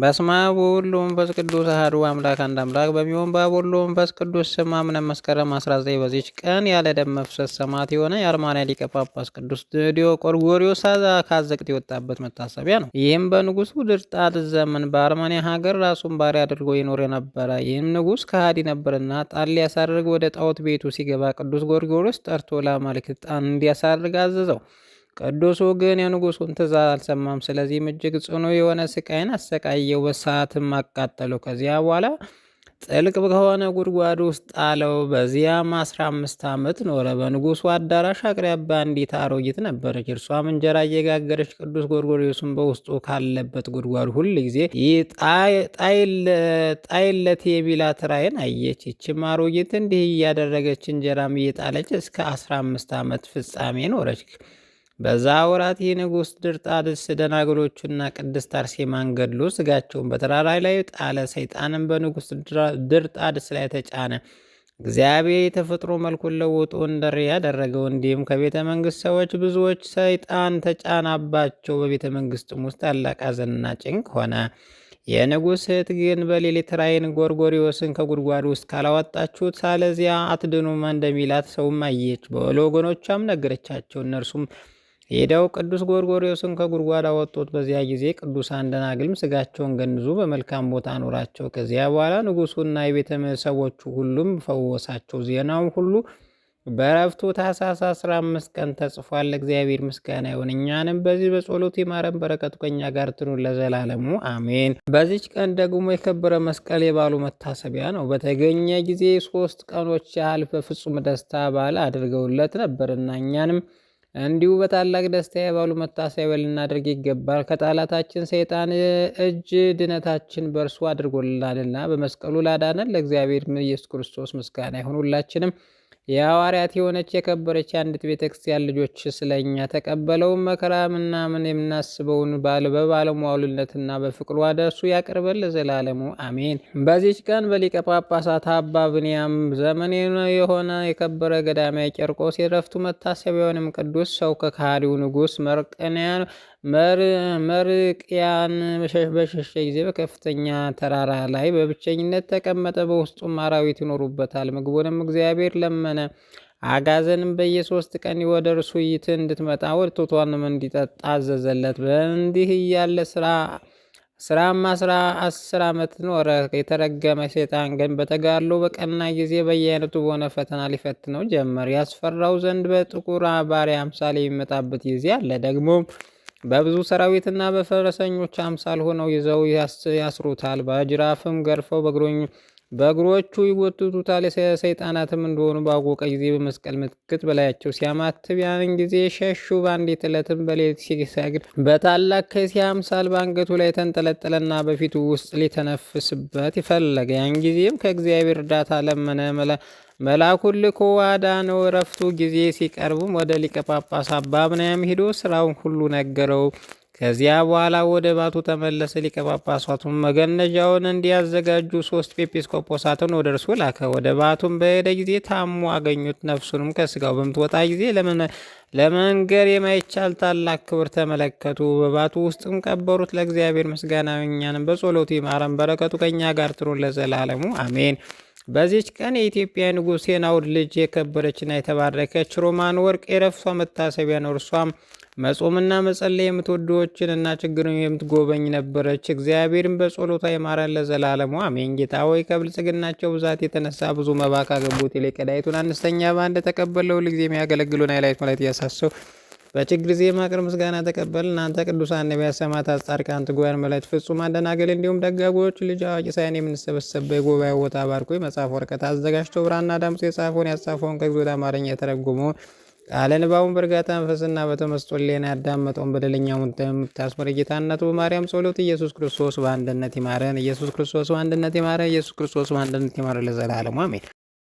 በስመ አብ ወወልድ ወመንፈስ ቅዱስ አሐዱ አምላክ አንድ አምላክ በሚሆን በአብ ወወልድ ወመንፈስ ቅዱስ ስም አምነን መስከረም 19 በዚች ቀን ያለ ደም መፍሰስ ሰማዕት የሆነ የአርማንያ ሊቀ ጳጳስ ቅዱስ ዲዮቆርጎርዮስ ከአዘቅት የወጣበት መታሰቢያ ነው። ይህም በንጉሱ ድርጣድስ ዘመን በአርማንያ ሀገር ራሱን ባሪያ አድርጎ ይኖር የነበረ ይህም ንጉስ ከሃዲ ነበርና ዕጣን ሊያሳርግ ወደ ጣዖት ቤቱ ሲገባ ቅዱስ ጎርጎርዮስ ጠርቶ ለአማልክት ዕጣን እንዲያሳርግ አዘዘው። ቅዱሱ ግን የንጉሱን ትእዛዝ አልሰማም። ስለዚህም እጅግ ጽኑ የሆነ ስቃይን አሰቃየው፣ በእሳትም አቃጠለው። ከዚያ በኋላ ጥልቅ ከሆነ ጉድጓድ ውስጥ ጣለው። በዚያም 15 ዓመት ኖረ። በንጉሱ አዳራሽ አቅራቢያ አንዲት አሮጊት ነበረች። እርሷም እንጀራ እየጋገረች ቅዱስ ጎርጎርዮስን በውስጡ ካለበት ጉድጓድ ሁል ጊዜ ጣይለት የሚላት ራእይን አየች። ይችም አሮጊት እንዲህ እያደረገች እንጀራም እየጣለች እስከ 15 ዓመት ፍጻሜ ኖረች። በዛ ወራት ይህ ንጉሥ ድርጣድስ ደናግሎቹና ቅድስት አርሴማን ገድሎ ስጋቸውን በተራራ ላይ ጣለ። ሰይጣንም በንጉሥ ድርጣድስ ላይ ተጫነ። እግዚአብሔር የተፈጥሮ መልኩን ለውጦ እንደሪ ያደረገው። እንዲሁም ከቤተ መንግሥት ሰዎች ብዙዎች ሰይጣን ተጫናባቸው። በቤተ መንግሥትም ውስጥ ታላቅ ሐዘንና ጭንቅ ሆነ። የንጉሥ እህት ግን በሌሊት ራእይን ጎርጎርዮስን ከጉድጓድ ውስጥ ካላወጣችሁት ሳለዚያ አትድኑም እንደሚላት ሰውም አየች። በወገኖቿም ነገረቻቸው። እነርሱም ሄደው ቅዱስ ጎርጎርዮስን ከጉድጓድ አወጡት። በዚያ ጊዜ ቅዱሳን ደናግልም ስጋቸውን ገንዙ በመልካም ቦታ አኖራቸው። ከዚያ በኋላ ንጉሱና የቤተ ሰዎቹ ሁሉም ፈወሳቸው። ዜናውም ሁሉ በዕረፍቱ ታኅሳስ 15 ቀን ተጽፏል። እግዚአብሔር ምስጋና ይሁን፣ እኛንም በዚህ በጸሎቱ ይማረን፣ በረከቱ ከእኛ ጋር ትኑር ለዘላለሙ አሜን። በዚች ቀን ደግሞ የከበረ መስቀል የበዓሉ መታሰቢያ ነው። በተገኘ ጊዜ 3 ቀኖች ያህል በፍጹም ደስታ በዓል አድርገውለት ነበርና እኛንም እንዲሁ በታላቅ ደስታ የበዓሉ መታሰቢያ ልናደርግ ይገባል። ከጠላታችን ሰይጣን እጅ ድነታችን በእርሱ አድርጎልናልና በመስቀሉ ላዳነን ለእግዚአብሔር ኢየሱስ ክርስቶስ ምስጋና ይሁን። ሁላችንም የሐዋርያት የሆነች የከበረች አንዲት ቤተ ክርስቲያን ልጆች ስለኛ ተቀበለውን መከራ ምናምን የምናስበውን በባለሟልነትና በፍቅሩ ወደ እርሱ ያቀርበን ለዘላለሙ አሜን። በዚች ቀን በሊቀ ጳጳሳት አባ ብንያም ዘመን የሆነ የከበረ ገዳማዊ ቄርቆስ የዕረፍቱ መታሰቢያውንም ቅዱስ ሰው ከካህዲው ንጉሥ መርቅያን በሸሸ ጊዜ በከፍተኛ ተራራ ላይ በብቸኝነት ተቀመጠ። በውስጡም አራዊት ይኖሩበታል። ምግቡንም እግዚአብሔር ለመነ። አጋዘንም በየ3 ቀን ወደ እርሱ እንድትመጣ ወተቷንም እንዲጠጣ አዘዘለት። በእንዲህ እያለ ስራም 10 ዓመት ኖረ። የተረገመ ሰይጣን ግን በተጋድሎ በቀና ጊዜ በየአይነቱ በሆነ ፈተና ሊፈትነው ጀመር። ያስፈራው ዘንድ በጥቁር ባሪያ አምሳል የሚመጣበት ጊዜ አለ። ደግሞ በብዙ ሰራዊትና በፈረሰኞች አምሳል ሆነው ይዘው ያስሩታል። በጅራፍም ገርፈው በእግሮቹ ይወትቱታል። ሰይጣናትም እንደሆኑ ባወቀ ጊዜ በመስቀል ምልክት በላያቸው ሲያማትብ ያን ጊዜ ሸሹ። በአንዲት ዕለትም በሌሊት ሲሰግድ በታላቅ ከይሲ አምሳል በአንገቱ ላይ ተንጠለጠለና በፊቱ ውስጥ ሊተነፍስበት ይፈለገ። ያን ጊዜም ከእግዚአብሔር እርዳታ ለመነ። መልአኩን ልኮ አዳነው። ዕረፍቱ ጊዜ ሲቀርብም ወደ ሊቀ ጳጳስ አባ ብንያም ሄዶ ስራውን ሁሉ ነገረው። ከዚያ በኋላ ወደ ባቱ ተመለሰ። ሊቀ ጳጳሳቱም መገነዣውን እንዲያዘጋጁ 3 ኤጲስቆጶሳትን ወደ እርሱ ላከ። ወደ ባቱም በሄደ ጊዜ ታሞ አገኙት። ነፍሱንም ከስጋው በምትወጣ ጊዜ ለመንገር የማይቻል ታላቅ ክብር ተመለከቱ። በባቱ ውስጥም ቀበሩት። ለእግዚአብሔር ምስጋና እኛንም በጸሎቱ ይማረን፣ በረከቱ ከእኛ ጋር ትኑር ለዘላለሙ አሜን። በዚች ቀን የኢትዮጵያ ንጉሥ የናውድ ልጅ የከበረችና የተባረከች ሮማን ወርቅ የዕረፍቷ መታሰቢያ ነው። እርሷም መጾምና መጸለይ የምትወድዎችን እና ችግርን የምትጎበኝ ነበረች። እግዚአብሔርን በጸሎቷ ይማረን ለዘላለሙ አሜን። ጌታ ሆይ ከብልጽግናቸው ብዛት የተነሳ ብዙ መባ ካገቡት ይልቅ ቀዳይቱን አነስተኛ ባንድ ተቀበለው ሁልጊዜ የሚያገለግሉን ኃይላዊት ማለት እያሳሰው በችግር ጊዜ ማቅረብ ምስጋና ተቀበል። እናንተ ቅዱሳን ነቢያት፣ ሰማዕታት፣ ጻድቃን፣ ትጉሃን መላእክት፣ ፍጹማን ደናግል እንዲሁም ደጋጎች ልጅ አዋቂ ሳይሆን የምንሰበሰብበት የጉባኤ ቦታ ባርኮ የመጽሐፍ ወረቀት አዘጋጅቶ ብራና ዳምጾ የጻፈውን ያጻፈውን ከግዕዝ ወደ አማርኛ የተረጎመውን ቃለ ንባቡን በእርጋታ መንፈስና በተመስጦ ሕሊና ያዳመጠውን በደለኛውን የምታስምር ጌታ እናቱ በማርያም ጸሎት ኢየሱስ ክርስቶስ በአንድነት ይማረን። ኢየሱስ ክርስቶስ በአንድነት ይማረን። ኢየሱስ ክርስቶስ በአንድነት ይማረን ለዘላለሙ አሜን።